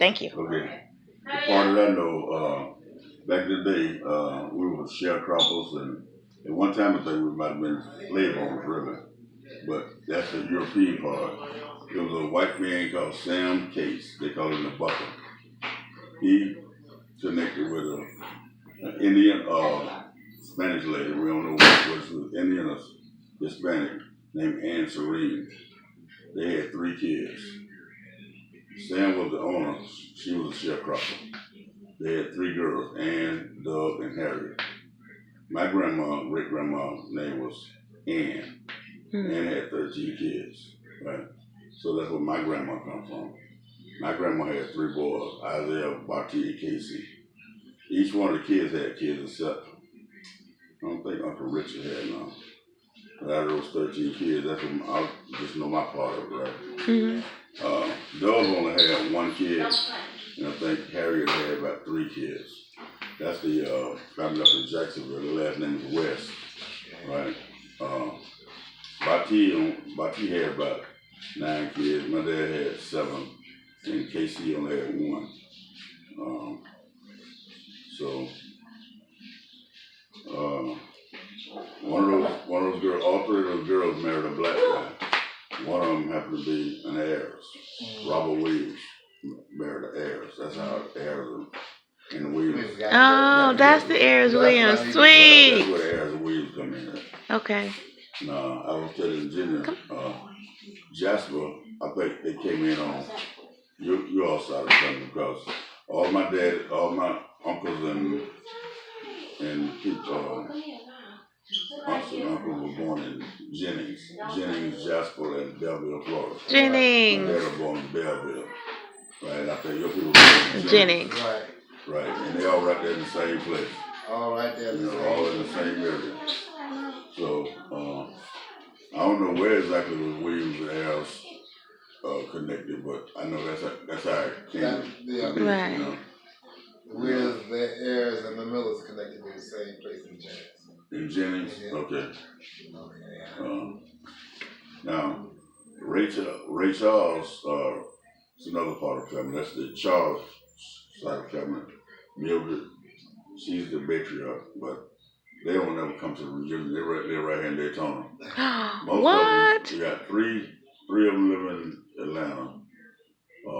Thank you. Okay. The part that I know, back in the day, we were sharecroppers, and at one time I think we might have been slave owners, really. But that's the European part. There was a white man called Sam Case. They call him the Bucker. He connected with an Indian Spanish lady. We don't know what she was, Indian or Hispanic, named Anne Serene. They had 3 kids. Sam was the owner. She was a sharecropper. They had 3 girls, Ann, Doug, and Harriet. My grandma, great grandma's name was Ann. Ann had 13 kids, right? So that's where my grandma come from. My grandma had 3 boys, Isaiah, Barty, and Casey. Each one of the kids had kids except, I don't think Uncle Richard had none. But out of those 13 kids, that's what I just know my part of it, right? Doug only had 1 kid, and I think Harriet had about 3 kids. That's the family up in Jacksonville. The last name is West, right? Bati had about 9 kids. My dad had 7, and Casey only had 1. So one of those girls, all 3 of those girls married a black guy. One of them happened to be an Ayres. Robert Williams married an Ayres. That's how Ayres and the Williams. Oh, that's the Ayres Williams. Sweet. That's where the Ayres and Williams come in at. Okay. I was telling Junior, Jasper, I think they came in on your side of the family because all my uncles and people, aunts and uncles were born in Jennings, Jasper, and Belleville, Florida. Jennings. My dad was born in Belleville, right? I think your people were born in Jennings. Right, and they all right there in the same place. All right there, all in the same area. So I don't know where exactly was Williams and Ayres connected, but I know that's how it came. Right. You know? The Williams, the Ayres, and the Millers connected to the same place in Jennings. In Jennings, okay. Now Ray Charles is another part of the family. That's the Charles side of the family. Mildred, she's the matriarch, but they don't ever come to the reunion. They're right here in Daytona. Most what? Of them, we got three of them live in Atlanta. I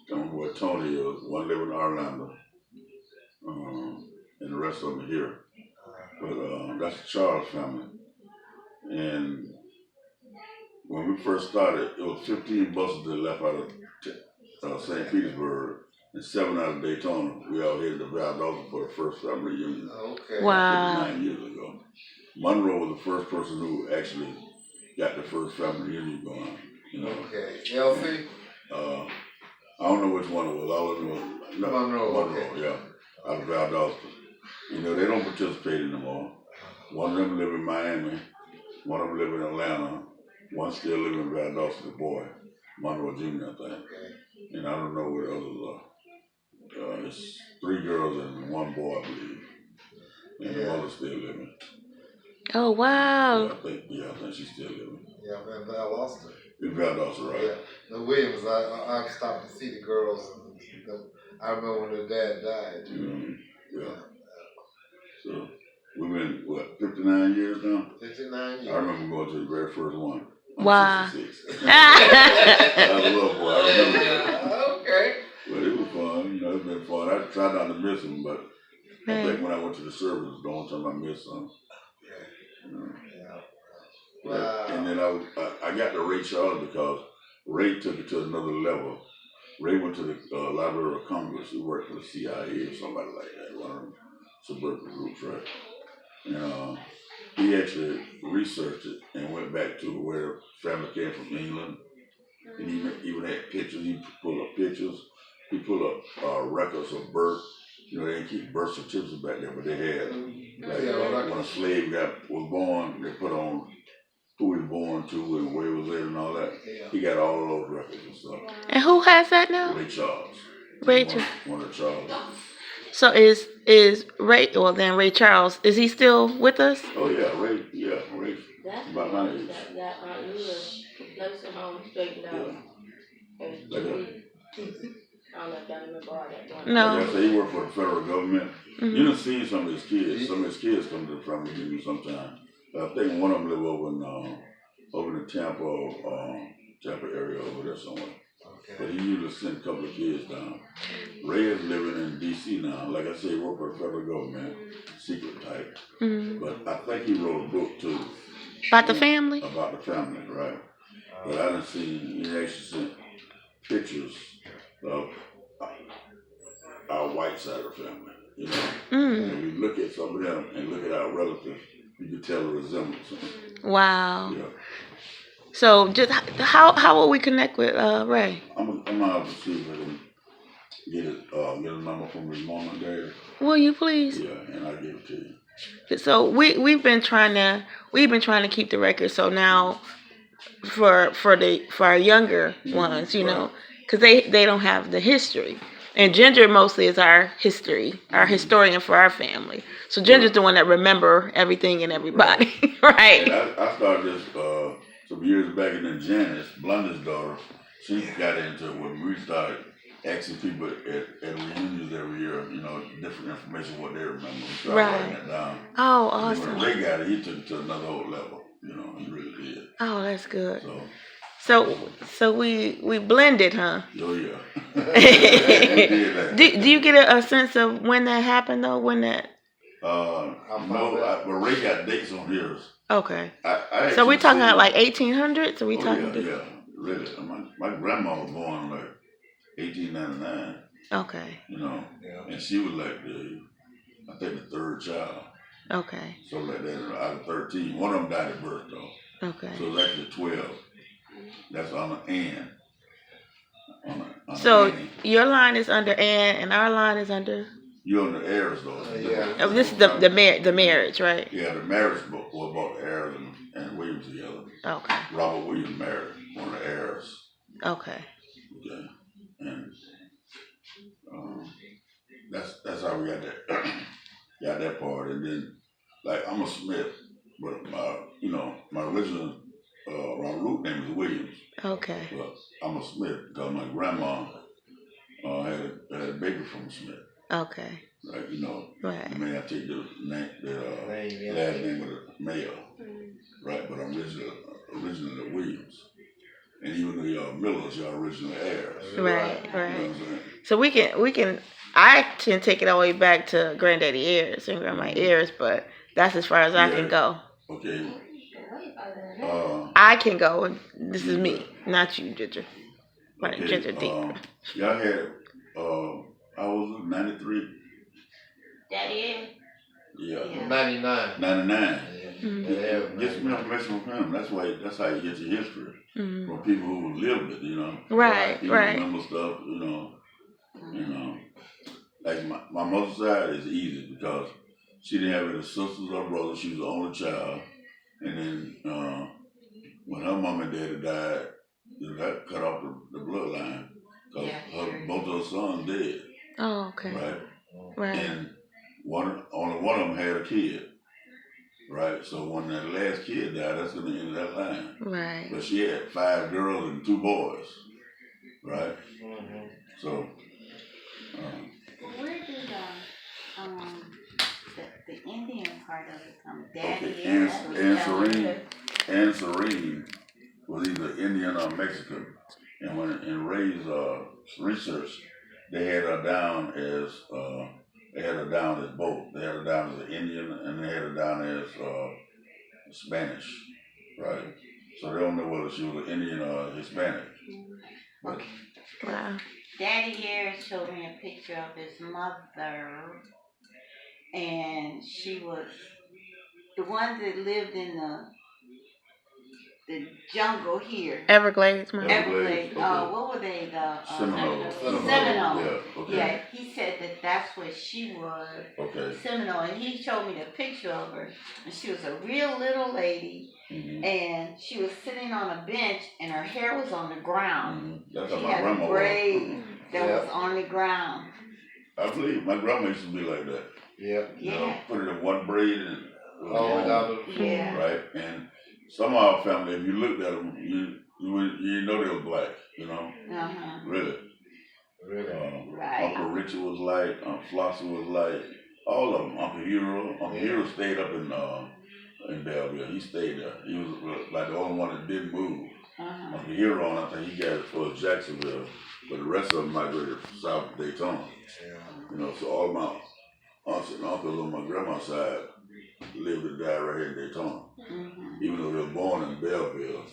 don't know where Tony is. One live in Orlando, and the rest of them are here. But that's the Charles family. And when we first started, it was 15 buses that left out of St. Petersburg and 7 out of Daytona. We all headed to Valdosta for the first family reunion. Okay. Wow. 59 years ago. Monroe was the first person who actually got the first family reunion going. You know. Okay. Elsie? I don't know which one it was. All of them was Monroe. Okay. Yeah. Out of Valdosta. You know, they don't participate anymore. One of them live in Miami. One of them live in Atlanta. One still live in Valdosta, the boy. Monroe Jr., I think. Okay. And I don't know where the others are. It's 3 girls and 1 boy, I believe. And the mother's still living. Oh, wow. I think she's still living. Yeah, in Valdosta. In Valdosta, right. Yeah. The Williams, I've stopped to see the girls. I remember when their dad died. Yeah. So we've been, 59 years now? 59 years. I remember going to the very first one. Wow. 66. I was a little boy. I remember that. Okay. But it was fun. You know, it's been fun. I tried not to miss them, but I think when I went to the service, the only time I missed them. Yeah. Wow. And then I got to Ray Charles because Ray took it to another level. Ray went to the Library of Congress. He worked for the CIA or somebody like that, one of them suburban groups, right? And he actually researched it and went back to where family came from, England. And he even had pictures. He pulled up pictures. He pulled up records of birth. You know, they didn't keep birth certificates back there, but they had, like, when a slave was born, they put on who he was born to and where he was at and all that. He got all of those records and stuff. And who has that now? Ray Charles. Rachel. One of Charles. So is Ray? Well, then Ray Charles, is he still with us? Oh yeah, Ray. Yeah, Ray. About my age. Like No. I say, he worked for the federal government. Mhm. You done seen some of his kids. Some of his kids come to the family reunion sometime. I think one of them live over in the Tampa area over there somewhere. Okay. But he usually send a couple of kids down. Ray is living in D.C. now. Like I say, he worked for the federal government, secret type. Mhm. But I think he wrote a book too. About the family. About the family, right? But I done seen, he actually sent pictures of our white side of the family, you know. Mm. And we look at some of them and look at our relatives, you can tell the resemblance. Wow. Yeah. So just how will we connect with Ray? I'm gonna have to see if I can get a number from his mom and dad. Will you please? Yeah, and I'll give it to you. So we've been trying to keep the record. So now for our younger ones, you know, because they don't have the history. And Ginger mostly is our history, our historian for our family. So Ginger's the one that remember everything and everybody, right? And I started this some years back, and then Janice, Blunder's daughter, she got into it when we started asking people at reunions every year, you know, different information, what they remember. We started writing it down. Oh, And awesome. then when Ray got it, he took it to another whole level. You know, he really did. Oh, that's good. So we blended, huh? oh yeah. We did that. Do you get a sense of when that happened though? When that? No, but Ray got dates on his. Okay. I So we talking about like 1800s? Or we talking? Yeah, really. My grandma was born like 1899. Okay. You know, and she was like I think the third child. Okay. So like that, out of 13, one of them died at birth though. Okay. So it's actually 12. That's on the Ann. So your line is under Ann, and our line is under. You're on the Aires though. Oh, this is the marriage, right? Yeah, the marriage book was about the Aires and Williams together. Okay. Robert Williams married one of the Aires. Okay. Okay, and that's how we got that got that part, and then like I'm a Smith, but my original my root name is Williams. Okay. But I'm a Smith because my grandma had a baby from Smith. Okay. Right, you know. Right. You may not take the last name of the male. Right, but I'm originally Williams. And even the Millers are originally heirs. Right. You know what I'm saying? So we can I can take it all the way back to Granddaddy Ayres and Grandma Ayres, but that's as far as I can go. Okay. I can go, and this is me, not you, Ginger. Right, okay, Ginger deep. Y'all had I was 93. Daddy is? Yeah. 99. 99. Mm-hmm. Get some information from him. That's how you get your history. Mm-hmm. From people who lived it, you know. Right. People remember stuff, you know. Like my mother's side is easy because she didn't have any sisters or brothers. She was the only child. And then when her mom and daddy died, that cut off the bloodline. Because both of her sons dead. Oh, okay. Right. And only one of them had a kid. Right? So when that last kid died, that's going to end that line. Right. But she had 5 girls and 2 boys. Right? Mm-hmm. So. Where did the Indian part of it come? Daddy Okay, Ann Serene was either Indian or Mexican, and when in Ray's research, they had her down as both. They had her down as an Indian, and they had her down as Spanish, right? So they don't know whether she was an Indian or Hispanic. But, wow. Daddy here showed me a picture of his mother, and she was the one that lived in the jungle here. Everglades, man. Everglades. Okay. What were they? The Seminole. Seminole. Yeah. Okay. Yeah. He said that's where she was. Okay. Seminole, and he showed me the picture of her, and she was a real little lady, and she was sitting on a bench, and her hair was on the ground. That's she how my had grandma a braid that was on the ground. I believe my grandma used to be like that. Yep. You know, put it in one braid and right. And some of our family, if you looked at them, you know they were black. You know, really. Really? Right. Uncle Richard was like, Uncle Flossie was like, all of them. Uncle Hero. Uncle Hero stayed up in Belleville. He stayed there. He was like the only one that didn't move. Uncle Hero, and I think he got it for Jacksonville, but the rest of them migrated south to Daytona. You know, so all my aunts and uncles on my grandma's side lived and died right here in Daytona, even though they were born in Belleville.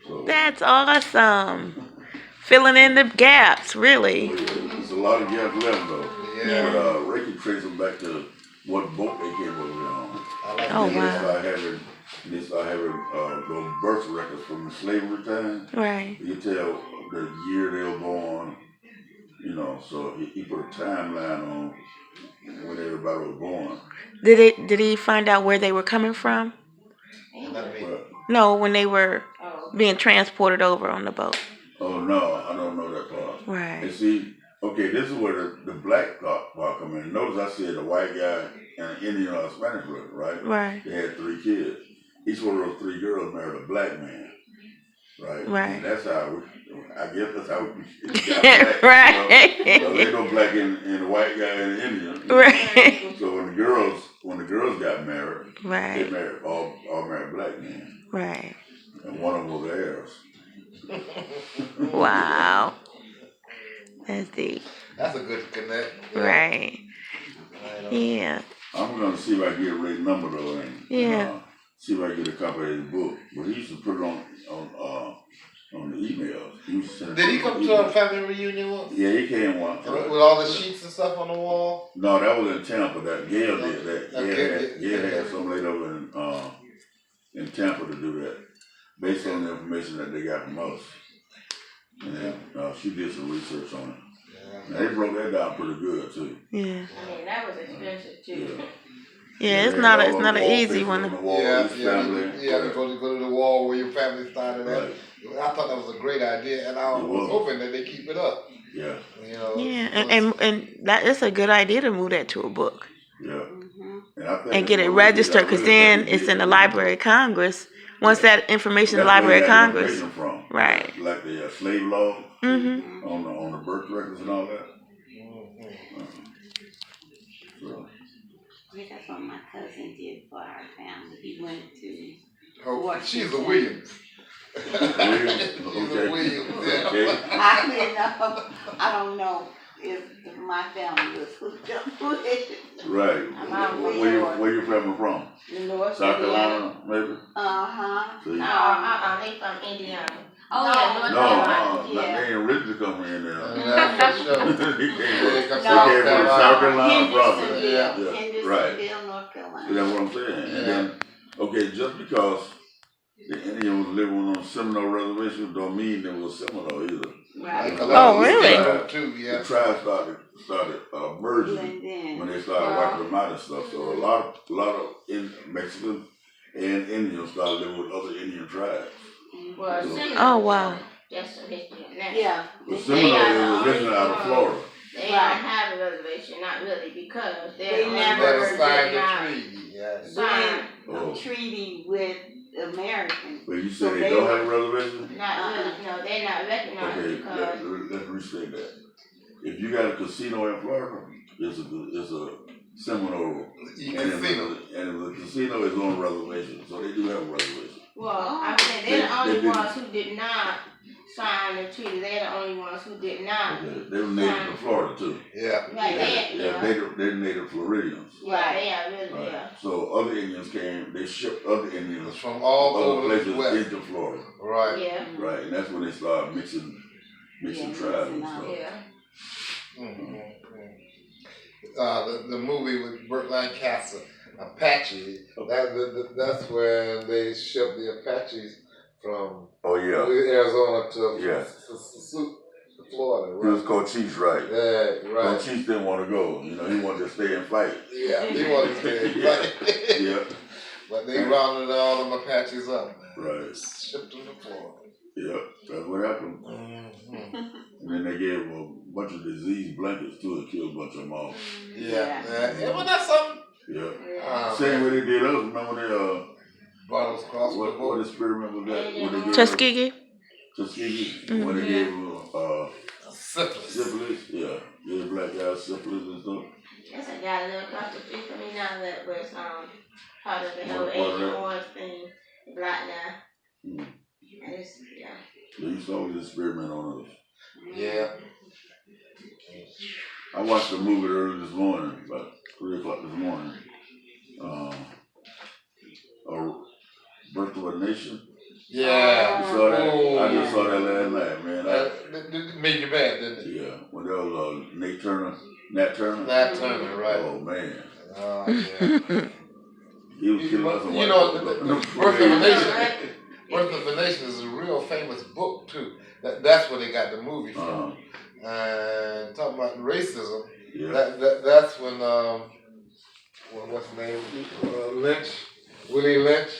So, That's awesome. Filling in the gaps, really. there's a lot of gaps left though. Yeah. But Ray can trace them back to what boat they came over here on. Oh, They wow. start having those birth records from the slavery time. Right. You can tell the year they were born, you know, so he put a timeline on when everybody was born. Did he find out where they were coming from? But, No, when they were being transported over on the boat. oh no, I don't know that part. Right. And see, okay, this is where the black part come in. Notice I said the white guy and an Indian or a Spanish woman, right? Right. They had 3 kids. Each one of those 3 girls married a black man, right? Right. And that's how I guess that's how we got black. Right. You know? So they no black in the white guy and the Indian. Right. So when the girls got married, they Right. married all married black men, Right. and one of them was Ayres. Wow. That's deep. That's a good connect. Yeah. Right. Yeah. I'm gonna see if I can get Ray's number though, and see if I can get a copy of his book. But he used to put it on the emails. He used to send it Did he to come the to our email. family reunion once? Yeah, he came once. With all the sheets and stuff on the wall? No, that was in Tampa. That Gail did that. Okay. Gail had some lady over in Tampa to do that, based on the information that they got from us. And then she did some research on it. And they broke that down pretty good too. Yeah. I mean, that was expensive too. Yeah. Yeah, it's not an easy one. You go to the wall where your family started at. Right. I thought that was a great idea, and I was hoping that they keep it up. Yeah. You know. Yeah, and that it's a good idea to move that to a book Yeah. And, I think and get it registered, because then it's in the Library of Congress. Once that information in the Library of Congress, from. right? Like the slave law Mhm. on the birth records and all that. So. That's what my cousin did for our family. He went to She's a Williams. Williams, She's a okay. Williams. Yeah. Okay. I don't know if my family was hooked up with it. Right. Where your family from? The North South Carolina. Carolina, maybe? They See? from Indiana. Oh, No, yeah, No, North Carolina. they ain't originally come from in there. Yeah, for sure. He came from Yeah, South South Carolina province. Hendersonville, Yeah, right. Hendersonville, North See, Carolina. that's what I'm saying. And then, okay, just because the Indian was living on Seminole Reservation don't mean they was Seminole either. Right. Oh, really? The tribes started merging Blend in. when they started wiping them out and stuff. So a lot of Mexicans and Indians started living with other Indian tribes. Well, So- Seminole, Oh, wow. That's some history in that. Yeah. But Seminole is originally out of Florida. They don't have a reservation, not really, because They they're the never only Never ones signed that the not treaty. Yeah. signed. Oh. Treaty with Americans. But you So said they they don't were- have a reservation? Not really, no, they're not recognized Okay, because let's restate that. If you got a casino in Florida, it's a Seminole, and if the casino is on a reservation, so they do have a reservation. well, I'm saying they're the They only didn't. ones who did not sign the treaty. They're the only ones who did not. Okay, they were native to Florida too. Yeah. Right, They're native Floridians. Yeah, they are really Right. yeah. So other Indians came, they shipped other Indians It's from all other over the places West. into Florida. Right. Yeah, Right, and that's when they started mixing tribes and stuff. yeah. The movie with Burt Lancaster, Apache. That's when they shipped the Apaches from Oh yeah. Arizona to Florida. He was Right? Cochise, right? Yeah, right. Cochise didn't want to go. You know, he wanted to stay and fight. Yeah, he wanted to stay. Right. Yeah. But they rounded all them Apaches up, man. Right. Shipped them to Florida. Yeah, that's what happened. And then they gave him a bunch of disease blankets too and killed a bunch of them off. Yeah. Well, that's something. Yeah. Same way they did us. Remember they brought us across the what boat. experiment was that? When they gave us- Tuskegee. Tuskegee, when they gave him syphilis. yeah, gave black guys syphilis and stuff. Yes, I got a little across the street from me now that was part of the whole What Agent that? Orange thing, the black guy. Hmm. And it's, yeah. They used to always experiment on us. Yeah. I watched a movie early this morning, about 3 o'clock this morning. Birth of a Nation. Yeah. You saw that? Oh. I just saw that last night, man. That made you mad, didn't it? Yeah, when that was Nat Turner. Nat Turner, right. Oh, man. Oh, yeah. He was killing us. You know, Birth of a Nation is a real famous book, too. That's where they got the movie from. And talking about racism, that's when what's his name? Willie Lynch,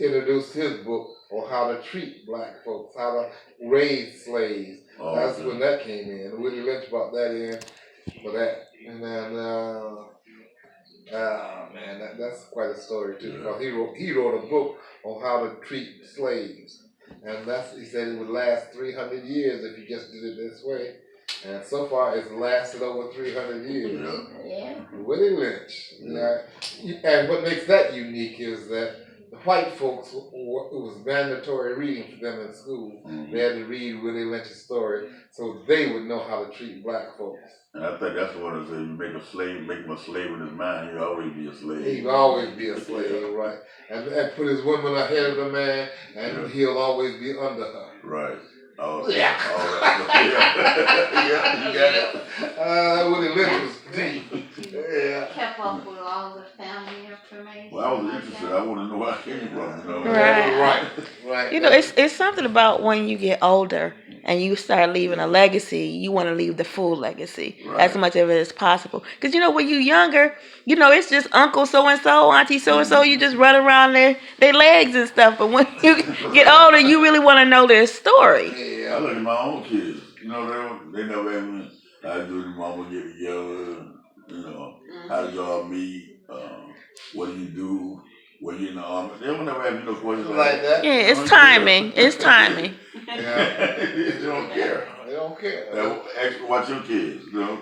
introduced his book on how to treat black folks, how to raise slaves. That's when that came in. Willie Lynch brought that in for that. And then, man, that's quite a story too. Because he wrote a book on how to treat slaves. And he said it would last 300 years if you just did it this way. And so far, it's lasted over 300 years. Yeah. Willie Lynch. Yeah. And what makes that unique is that the white folks, it was mandatory reading for them in school. They had to read Willie Lynch's story so they would know how to treat black folks. And I think that's what it says. You make him a slave in his mind, he'll always be a slave. He'll always be a slave, right. And put his woman ahead of the man, and he'll always be under her. Right. Yeah. Yeah, you got it. Willie Lynch was deep. Yeah. Kept up with all the family information. Well, I was interested. I want to know where I came from, you know. Right. You know, it's something about when you get older and you start leaving a legacy, you want to leave the full legacy, as much of it as possible. Because, you know, when you're younger, you know, it's just uncle so-and-so, auntie so-and-so, you just run around their legs and stuff. But when you get older, you really want to know their story. Yeah, I look at my own kids. You know, they never had me. How do the mama get together? You know, how do y'all meet? What do you do? When you're in the army? They don't never have no questions like that. Yeah, it's timing. It's timing. Yeah. They don't care. They don't care. Now, actually, watch your kids. You know.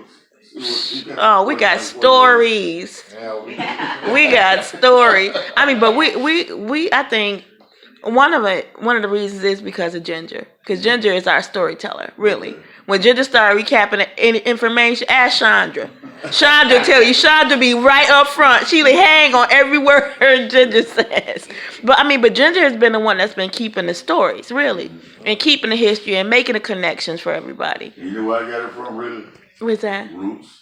Oh, we got stories. Yeah, We got stories. I mean, but we I think one of the reasons is because of Ginger. Because Ginger is our storyteller, really. When Ginger started recapping any information, ask Chandra. Chandra tell you. Chandra be right up front. She hang on every word Ginger says. But Ginger has been the one that's been keeping the stories, really, and keeping the history and making the connections for everybody. You know where I got it from, really? What's that? Roots.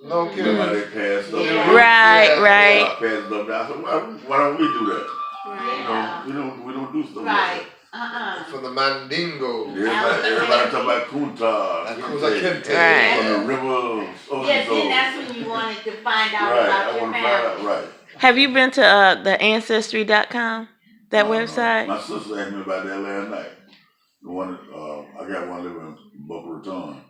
no kidding. Somebody passed up. Right. Passed up. I said, why don't we do that? Right. You know, we don't do stuff Right. like For the Mandingo. that. Everybody talk about Kunta. Right. From the river. Yes, then that's when you wanted to find out Right. about I your want to find out. family. Right. Have you been to the Ancestry.com? That website? My sister asked me about that last night. The one, I got one living in Boca Raton.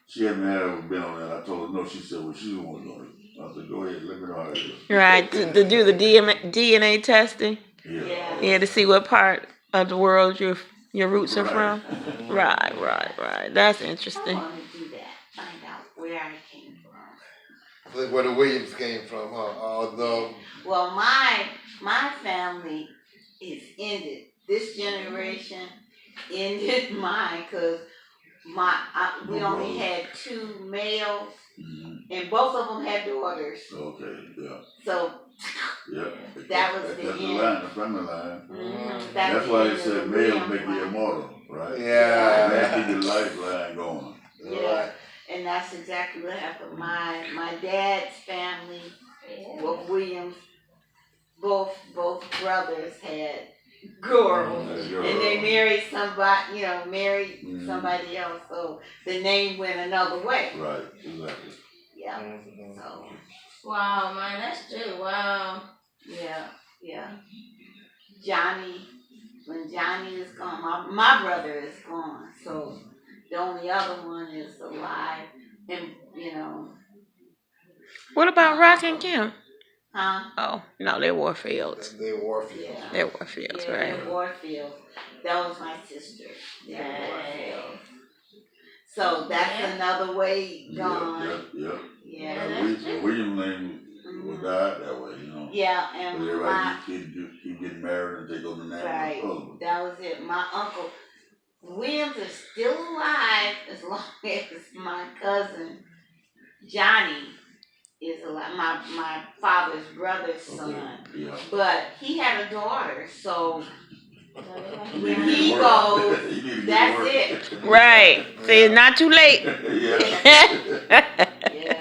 She hadn't ever been on that. I told her no. She said, well, she didn't want to go. I said, go ahead, let me know how that is. Right, to do the DNA testing? Yeah. Yeah, to see what part of the world your roots are from? Right. That's I interesting. want to do that. Find out where I came from. Where the Williams came from, Well, my family is ended. This generation ended mine because we only had 2 males, and both of them had daughters. Okay, yeah. So Yeah. that was the That's the end. line, the family line. That's why the they end said of the males Williams make the line. immortal, right? Yeah. That keep your lifeline going. Yeah, and that's exactly what happened. My dad's family, both Williams, both brothers had girls, and they married somebody, somebody else. So the name went another way. Right, exactly. Yeah. So Wow, man, that's true. Wow. yeah. When Johnny is gone, my brother is gone. So the only other one is alive, and What about Rock and Kim? Huh? Oh, no, they're Warfields. They Warfield. Yeah. They're Warfields, Yeah, right? they're Warfield. That was my sister. They're Warfield. So that's another way gone. Yep. Yeah. William name was died that way, Yeah, and But everybody keep getting married and take on the name right. of the husband. That was it. My uncle Williams is still alive as long as my cousin Johnny is alive. My father's brother's son. Yeah. But he had a daughter, so You when need to he get to goes, work. You need to get to that's work. it. Right. See, it's not too late. Yeah. Yeah.